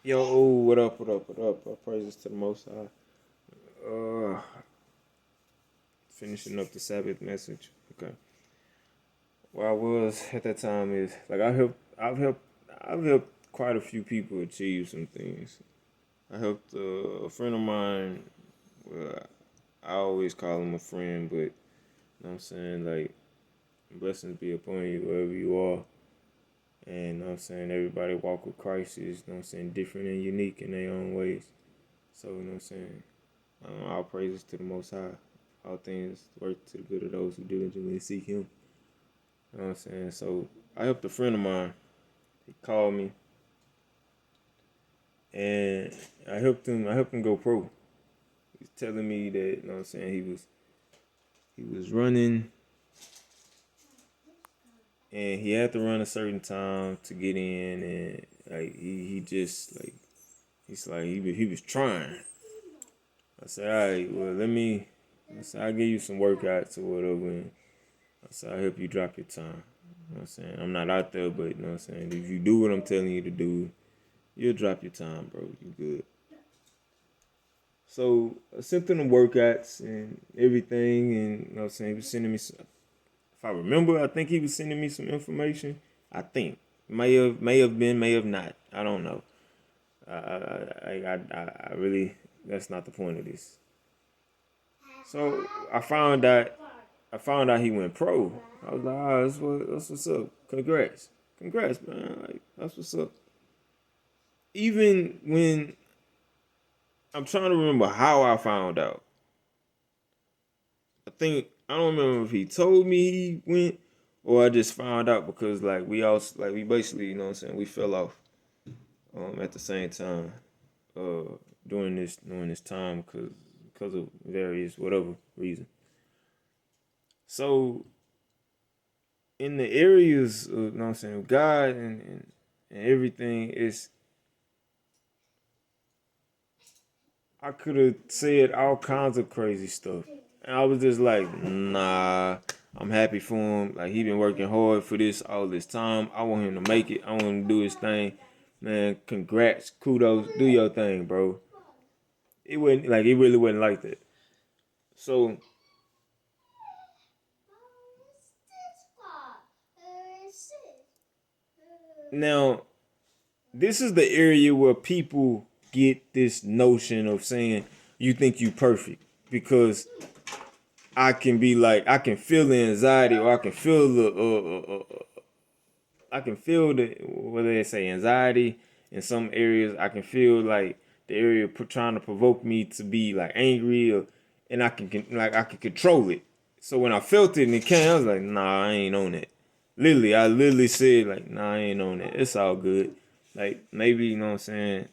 Yo, what up, what up, what up? All praises to the Most High. Finishing up the Sabbath message. Okay. Where I was at that time is like I've helped quite a few people achieve some things. I helped a friend of mine. Well, I always call him a friend, but you know what I'm saying, like, blessings be upon you wherever you are. And you know what I'm saying, everybody walk with Christ is, you know what I'm saying, different and unique in their own ways. So, you know what I'm saying, all praises to the Most High. All things work to the good of those who diligently seek Him. You know what I'm saying? So I helped a friend of mine. He called me, and I helped him. I helped him go pro. He's telling me that, you know what I'm saying, he was running, and he had to run a certain time to get in, and like he just like he's like he was trying. I said, all right, well, I said, I'll give you some workouts or whatever, and I said, I'll help you drop your time. You know what I'm saying? I'm not out there, but you know what I'm saying? If you do what I'm telling you to do, you'll drop your time, bro. You good. So I sent them the workouts and everything, and you know what I'm saying? He was sending me some, if I remember, I think he was sending me some information. I think. May have been, may have not. I don't know. I really, that's not the point of this. So I found out he went pro. I was like, that's what's up. Congrats, man. Like, that's what's up. Even when I'm trying to remember how I found out. I don't remember if he told me he went or I just found out because like we basically, you know what I'm saying, we fell off at the same time uh during this time because of various whatever reason. So in the areas of, you know what I'm saying, God and everything is, I could have said all kinds of crazy stuff. And I was just like, nah, I'm happy for him. Like, he been working hard for this all this time. I want him to make it. I want him to do his thing. Man, congrats, kudos, do your thing, bro. It wasn't like, it really wasn't like that. So now this is the area where people get this notion of saying you think you perfect because I can feel the anxiety, or I can feel the, whether they say anxiety in some areas. I can feel like the area trying to provoke me to be like angry, and I can control it. So when I felt it and it came, I was like, nah, I ain't on it. Literally, I literally said like, nah, I ain't on it. It's all good. Like, maybe, you know what I'm saying.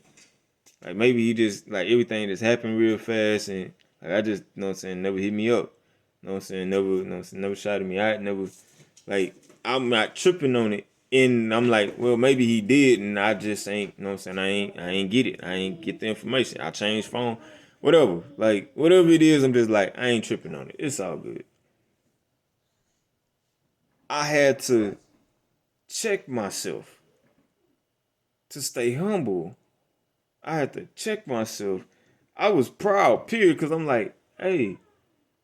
Like, maybe he just like everything just happened real fast, and like I just, you know what I'm saying, never hit me up. You know what I'm saying, never, you know what I'm saying, never shouted me out, never, like, I'm not tripping on it. And I'm like, well, maybe he did, and I just ain't, you know what I'm saying, I ain't get it. I ain't get the information. I changed phone, whatever. Like, whatever it is, I'm just like, I ain't tripping on it. It's all good. I had to check myself to stay humble. I had to check myself. I was proud, period, because I'm like, hey,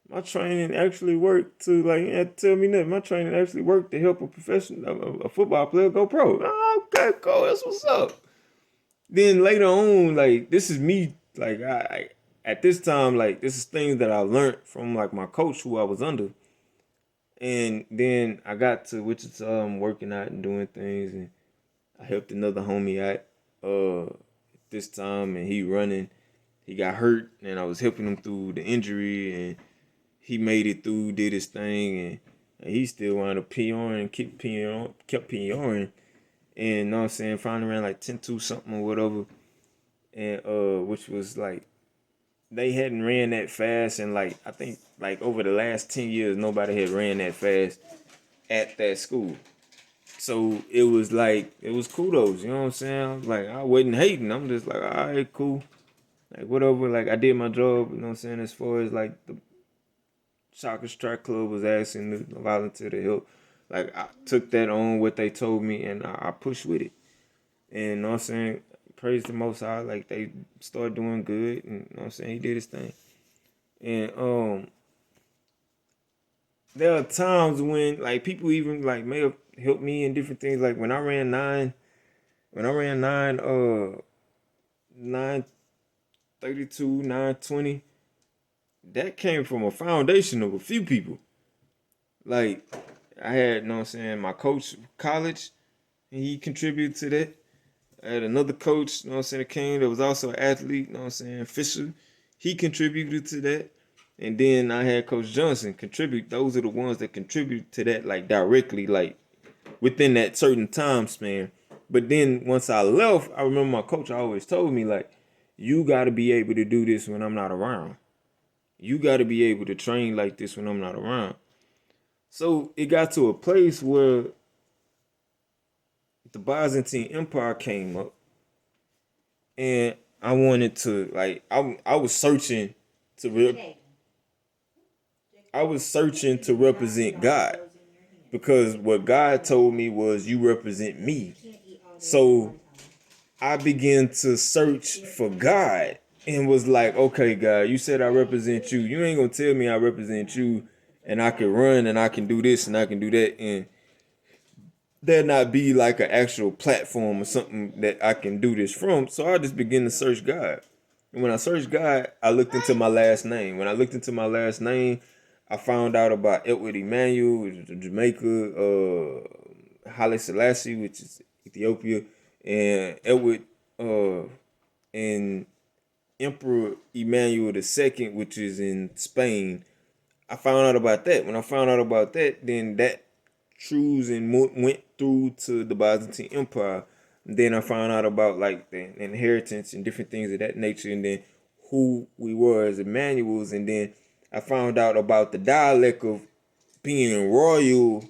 my training actually worked to, like, you had to tell me that my training actually worked to help a professional, a football player go pro. Oh, okay, cool. That's what's up. Then later on, like, this is me, like, at this time, like, this is things that I learned from like my coach who I was under. And then I got to Wichita, working out and doing things, and I helped another homie out this time, and he running. He got hurt, and I was helping him through the injury, and he made it through, did his thing, and he still wanted to PRing and kept PRing. And you know what I'm saying, finally ran like 10-2 something or whatever. And which was like, they hadn't ran that fast, and like I think like over the last 10 years nobody had ran that fast at that school. So it was kudos, you know what I'm saying? Like, I wasn't hating. I'm just like, all right, cool. Like, whatever, like, I did my job, you know what I'm saying, as far as like the soccer strike club was asking to volunteer to help. Like, I took that on what they told me, and I pushed with it. And you know what I'm saying? praise the Most High. Like they started doing good, and you know what I'm saying, he did his thing. And there are times when like people even like may have helped me in different things. Like when I ran 9:32, 9:20, that came from a foundation of a few people. Like I had, you know what I'm saying, my coach college, and he contributed to that. I had another coach, you know what I'm saying, that came that was also an athlete, you know what I'm saying, Fisher. He contributed to that. And then I had Coach Johnson contribute. Those are the ones that contribute to that, like directly, like within that certain time span. But then once I left, I remember my coach always told me, like, you got to be able to do this when I'm not around. You got to be able to train like this when I'm not around. So it got to a place where the Byzantine Empire came up, and I wanted to like I was searching to I was searching to represent God because what God told me was you represent me. So I began to search for God and was like, okay, God, you said I represent you. You ain't gonna tell me I represent you and I can run and I can do this and I can do that and there not be like an actual platform or something that I can do this from. So I just began to search God. And when I searched God, I looked into my last name. When I looked into my last name, I found out about Edward Emmanuel, which is Jamaica, Haile Selassie, which is Ethiopia, and Edward and Emperor Emmanuel II, which is in Spain. I found out about that. When I found out about that, then that truths and went through to the Byzantine Empire. And then I found out about like the inheritance and different things of that nature, and then who we were as Emmanuels, and then I found out about the dialect of being royal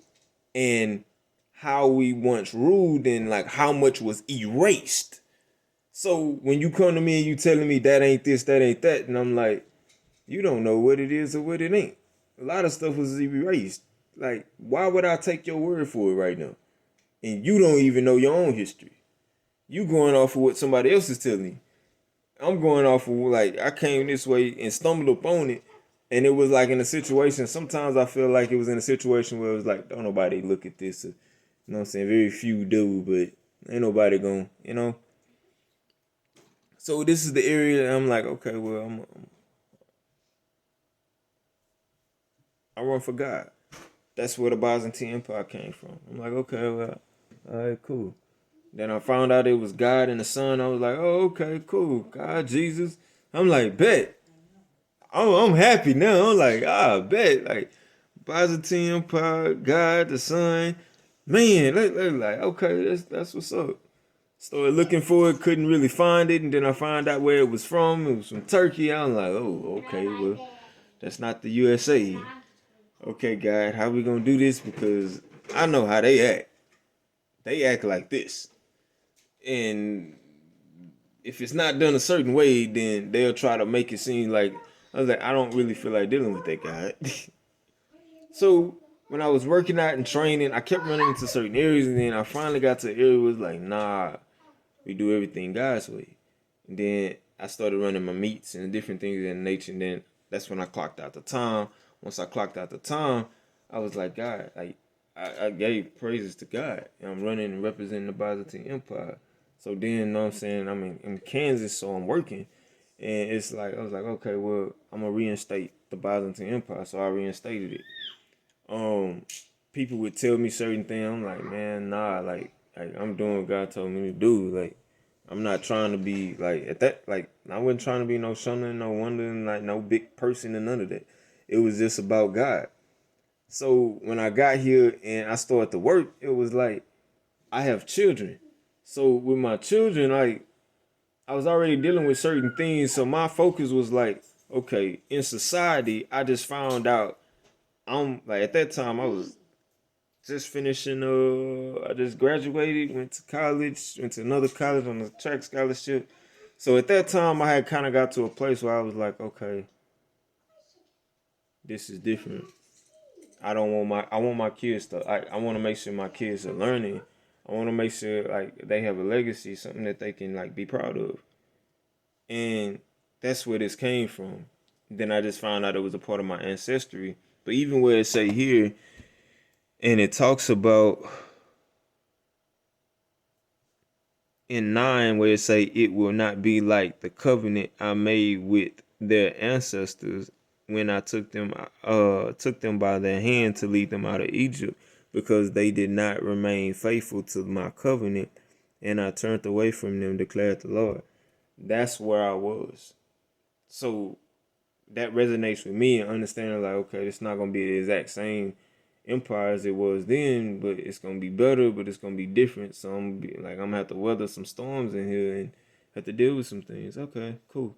and how we once ruled and like how much was erased. So when you come to me and you telling me that ain't this, that ain't that, and I'm like, you don't know what it is or what it ain't. A lot of stuff was erased. Like, why would I take your word for it right now? And you don't even know your own history. You going off of what somebody else is telling you. I'm going off of like I came this way and stumbled upon it, and it was like in a situation. Sometimes I feel like it was in a situation where it was like, don't nobody look at this. You know what I'm saying? Very few do, but ain't nobody going, you know. So this is the area that I'm like, okay, well, I run for God. That's where the Byzantine Empire came from. I'm like, okay, well, all right, cool. Then I found out it was God and the Son. I was like, oh, okay, cool. God, Jesus. I'm like, bet. I'm happy now. I'm like, bet. Like, Byzantine Empire, God, the Son. Man, like, okay, that's what's up. Started looking for it, couldn't really find it, and then I found out where it was from. It was from Turkey. I'm like, oh, okay, well, that's not the USA. Okay, God, how we gonna do this? Because I know how they act. They act like this. And if it's not done a certain way, then they'll try to make it seem like I was like, I don't really feel like dealing with that guy. So when I was working out and training, I kept running into certain areas, and then I finally got to an area where it was like, nah, we do everything God's way. And then I started running my meets and different things in nature, and then that's when I clocked out the time. Once I clocked out the time, I was like, God, like I gave praises to God. And I'm running and representing the Byzantine Empire. So then, you know what I'm saying, I'm in Kansas, so I'm working. And it's like, I was like, okay, well, I'm going to reinstate the Byzantine Empire. So I reinstated it. Um, People would tell me certain things. I'm like, man, nah, like I'm doing what God told me to do. Like, I'm not trying to be like at that. Like, I wasn't trying to be no shunner, no wonder, like no big person and none of that. It was just about God. So when I got here and I started to work, it was like I have children. So with my children, like I was already dealing with certain things. So my focus was like, okay, in society, I just found out I'm like at that time I was just finishing I just graduated, went to college, went to another college on a track scholarship. So at that time I had kind of got to a place where I was like, okay, this is different. I want my kids to I want to make sure my kids are learning I want to make sure like they have a legacy, something that they can like be proud of. And that's where this came from. Then I just found out it was a part of my ancestry. But even where it say here, and it talks about in 9 where it say it will not be like the covenant I made with their ancestors when I took them by their hand to lead them out of Egypt, because they did not remain faithful to my covenant, and I turned away from them, declared the Lord. That's where I was. So that resonates with me and understanding like, okay, it's not gonna be the exact same empire as it was then, but it's gonna be better, but it's gonna be different. So I'm gonna have to weather some storms in here and have to deal with some things. Okay, cool.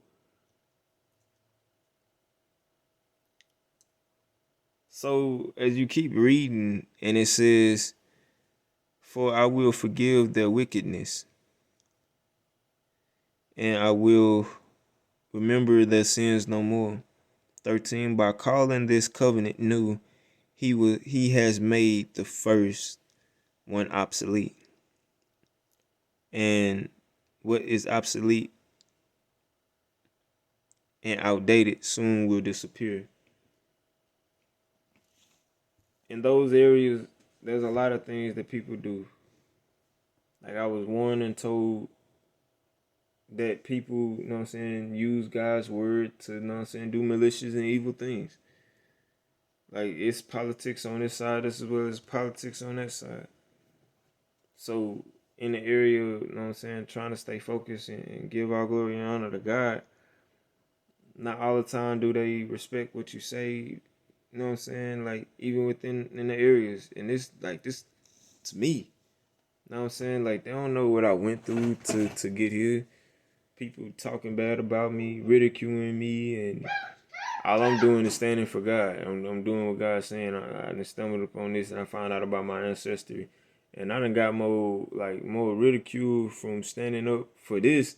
So as you keep reading, and it says, "For I will forgive their wickedness, and I will remember their sins no more." 13, by calling this covenant new, he has made the first one obsolete. And what is obsolete and outdated soon will disappear. In those areas, there's a lot of things that people do. Like I was warned and told that people, you know what I'm saying, use God's word to, you know what I'm saying, do malicious and evil things. Like it's politics on this side as well as politics on that side. So in the area, you know what I'm saying, trying to stay focused and give all glory and honor to God. Not all the time do they respect what you say. You know what I'm saying? Like even within in the areas, and this to me. You know what I'm saying? Like they don't know what I went through to get here. People talking bad about me, ridiculing me, and all I'm doing is standing for God. I'm doing what God's saying. I done stumbled upon this and I found out about my ancestry. And I done got more ridicule from standing up for this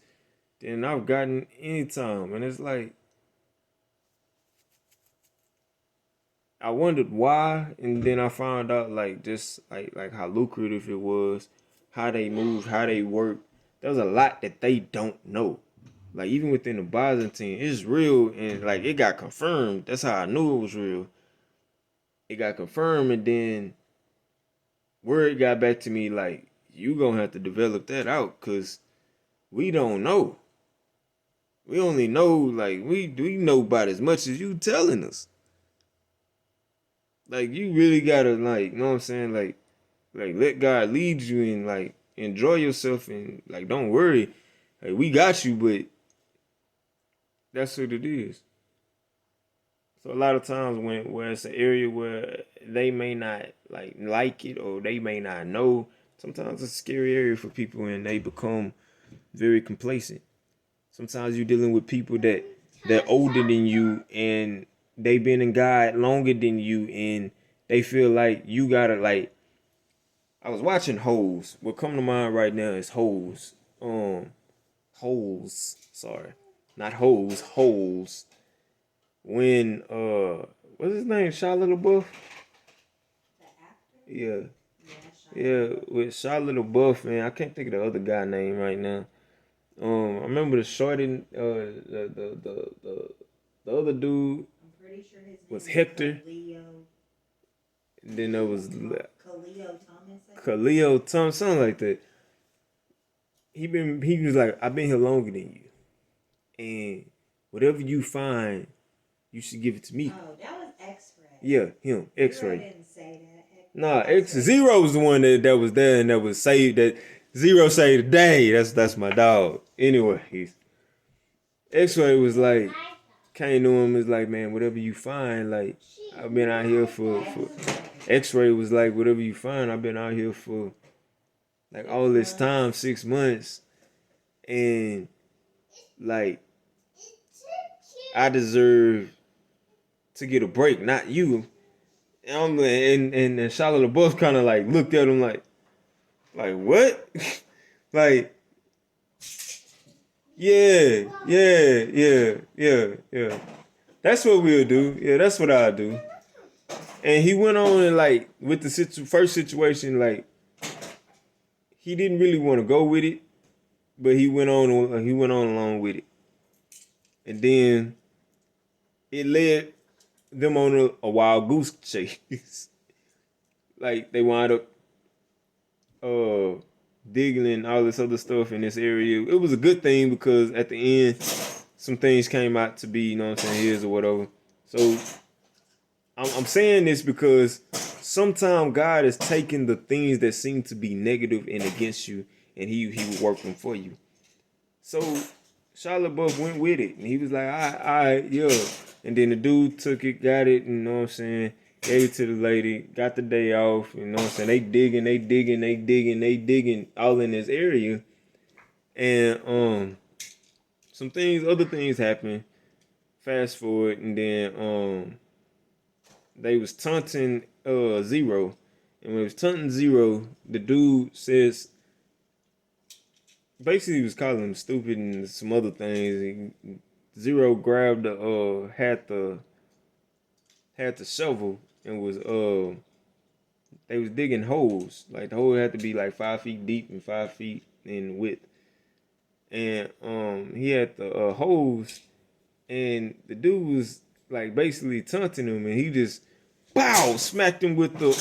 than I've gotten any time. And it's like I wondered why, and then I found out like just like how lucrative it was, how they moved, how they work. There's a lot that they don't know. Like even within the Byzantine, it's real, and like it got confirmed. That's how I knew it was real. It got confirmed, and then word got back to me like you gonna have to develop that out, cause we don't know. We only know like we know about as much as you telling us. Like you really gotta like, you know what I'm saying, like let God lead you and like enjoy yourself and like don't worry. Like we got you, but that's what it is. So a lot of times when where it's an area where they may not like it or they may not know, sometimes it's a scary area for people and they become very complacent. Sometimes you're dealing with people that they're older than you and they been in God longer than you and they feel like you gotta like I was watching Holes. What come to mind right now is Holes. Holes. Sorry. Not Holes, Holes. When what's his name? Shia LaBeouf? Yeah. Yeah, with Shia LaBeouf, man. I can't think of the other guy name right now. I remember the shorty, the other dude was Hector. And then there was Khalil Thomas, something like that. He was like, I've been here longer than you, and whatever you find, you should give it to me. Oh, that was X-Ray. Yeah, him, X-Ray. I didn't say that. Nah, Zero was the one that was there and that was saved. That Zero saved the day. That's my dog. Anyways, X-Ray was like, came to him, is like, man, whatever you find, like, I've been out here for X-Ray was like, whatever you find, I've been out here for like all this time, 6 months, and like I deserve to get a break, not you. And Shia LaBeouf kind of like looked at him like what? Like, yeah. That's what we'll do. Yeah, that's what I'll do. And he went on and like with the first situation, like he didn't really want to go with it, but he went on. He went on along with it, and then it led them on a wild goose chase. Like they wound up uh digging and all this other stuff in this area. It was a good thing because at the end, some things came out to be, you know what I'm saying, his or whatever. So I'm saying this because sometimes God is taking the things that seem to be negative and against you, and he will work them for you. So Shia LaBeouf went with it, and he was like, all right, yeah. And then the dude took it, got it, you know what I'm saying, gave it to the lady, got the day off, you know what I'm saying. They digging all in this area. And some things, other things happen. Fast forward, and then they was taunting Zero. And when it was taunting Zero, the dude says, basically he was calling him stupid and some other things. Zero grabbed had the shovel and was they was digging holes. Like the hole had to be like 5 feet deep and 5 feet in width. And he had the holes, and the dude was like basically taunting him, and he just smacked him with the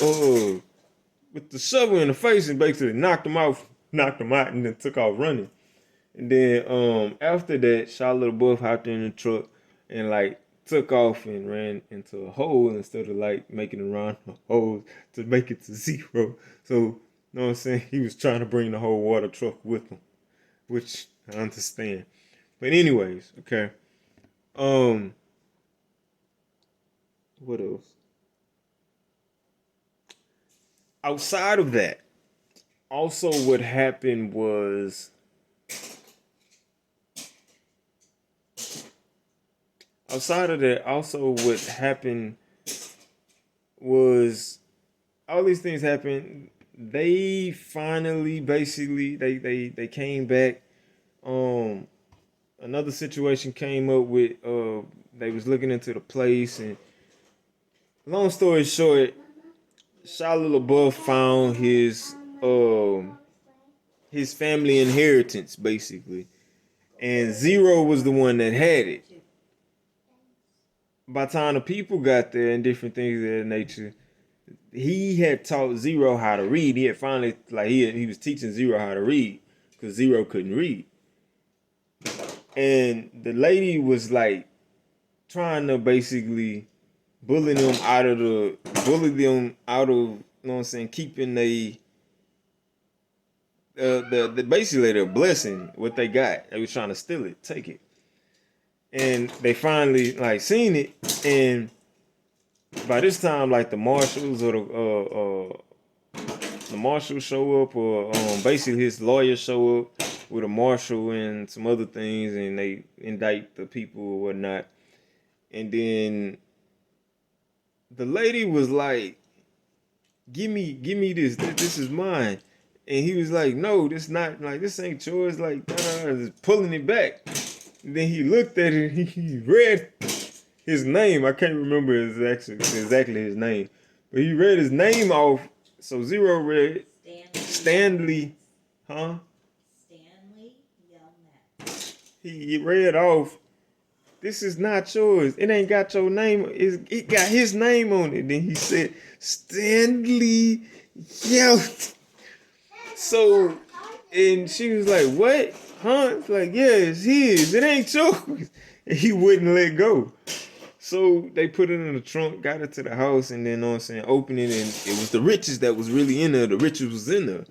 shovel in the face and basically knocked him out, and then took off running. And then after that, Shia LaBeouf hopped in the truck and like took off and ran into a hole instead of like making it around the hole to make it to Zero. So, you know what I'm saying? He was trying to bring the whole water truck with him, which I understand. But anyways, okay. What else? Outside of that, also what happened was all these things happened. They finally basically they came back. Another situation came up with they was looking into the place, and long story short, Shia LaBeouf found his family inheritance basically, and Zero was the one that had it. By the time the people got there and different things of that nature, he had taught Zero how to read. He had finally he was teaching Zero how to read because Zero couldn't read. And the lady was like trying to basically bully them out of, you know what I'm saying, keeping the basically their blessing, what they got. They was trying to steal it, take it. And they finally like seen it, and by this time, like the marshals or the marshal show up, or basically his lawyer show up with a marshal and some other things, and they indict the people or whatnot. And then the lady was like, give me this is mine. And he was like, no, this not, like, this ain't yours, like, just pulling it back. And then he looked at it, he read his name. I can't remember exactly his name, but he read his name off. So Zero read Stanley, huh? Stanley Yelnats. He read off, this is not yours. It ain't got your name. It got his name on it. Then he said, Stanley Yelnats. So, and she was like, what? Huh? It's like, yeah, it's his. It ain't yours. And he wouldn't let go. So they put it in the trunk, got it to the house, and then, you know what I'm saying, opened it, and it was the riches that was really in there. The riches was in there.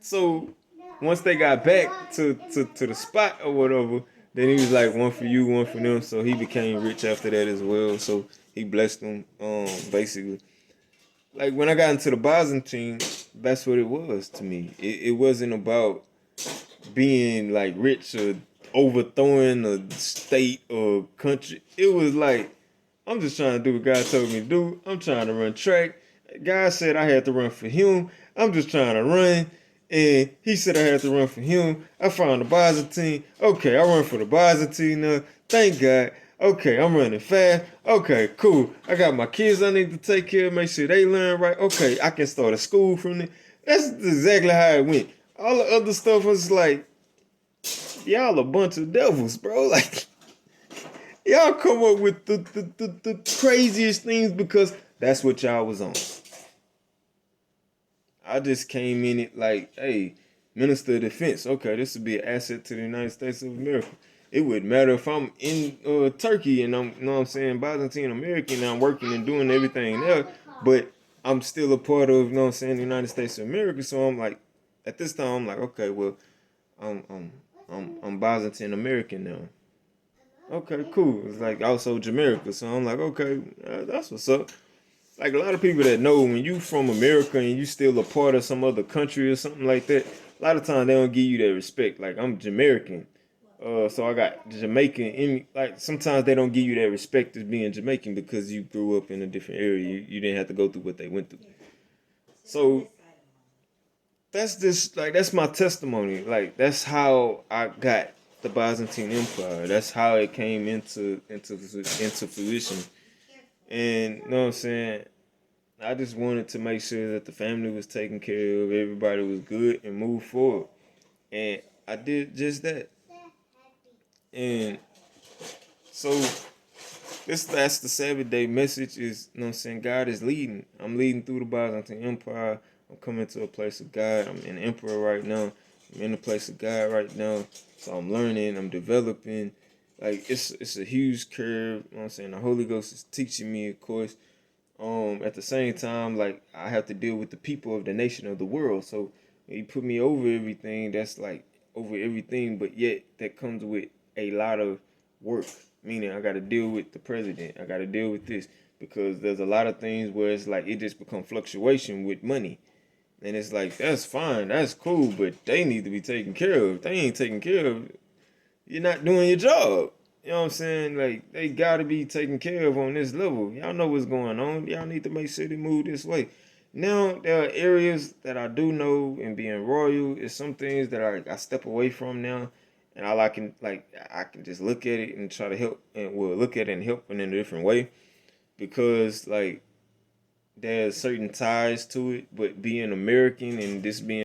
So once they got back to the spot or whatever, then he was like, one for you, one for them. So he became rich after that as well. So he blessed them, basically. Like when I got into the Byzantine, that's what it was to me. It wasn't about being like rich or overthrowing a state or country. It was like, I'm just trying to do what God told me to do. I'm trying to run track. God said I had to run for him. I'm just trying to run. And he said I had to run for him. I found the Byzantine. Okay, I run for the Byzantine now. Thank God. Okay, I'm running fast. Okay, cool. I got my kids I need to take care of, make sure they learn right. Okay, I can start a school from there. That's exactly how it went. All the other stuff was like, y'all a bunch of devils, bro. Like, y'all come up with the craziest things because that's what y'all was on. I just came in it like, hey, Minister of Defense. Okay, this would be an asset to the United States of America. It wouldn't matter if I'm in Turkey and I'm, you know what I'm saying, Byzantine American and I'm working and doing everything there, but I'm still a part of, you know what I'm saying, the United States of America. So I'm like, at this time, I'm like, okay, well, I'm I'm I'm Byzantine American now. Okay, cool. It's like also Jamaica. So I'm like, okay, that's what's up. Like a lot of people that know when you from America and you still a part of some other country or something like that, a lot of times they don't give you that respect. Like I'm Jamaican. So I got Jamaican in like sometimes they don't give you that respect as being Jamaican because you grew up in a different area. You didn't have to go through what they went through. So that's just like that's my testimony. Like that's how I got the Byzantine Empire. That's how it came into fruition. And you know what I'm saying? I just wanted to make sure that the family was taken care of, everybody was good, and move forward. And I did just that. And so that's the Sabbath day message is, you know what I'm saying, God is leading. I'm leading through the Byzantine Empire. I'm coming to a place of God. I'm an emperor right now. I'm in the place of God right now. So I'm learning, I'm developing. Like it's a huge curve. You know what I'm saying? The Holy Ghost is teaching me, of course. At the same time, like I have to deal with the people of the nation of the world. So he put me over everything. That's like over everything, but yet that comes with a lot of work. Meaning I got to deal with the president. I got to deal with this because there's a lot of things where it's like it just become fluctuation with money, and it's like that's fine, that's cool, but they need to be taken care of. If they ain't taken care of, you're not doing your job. You know what I'm saying? Like they gotta be taken care of on this level. Y'all know what's going on. Y'all need to make sure they move this way. Now there are areas that I do know, and being royal is some things that I step away from now, and all I can like I can just look at it and try to help and well look at it and help in a different way because like there's certain ties to it, but being American and this being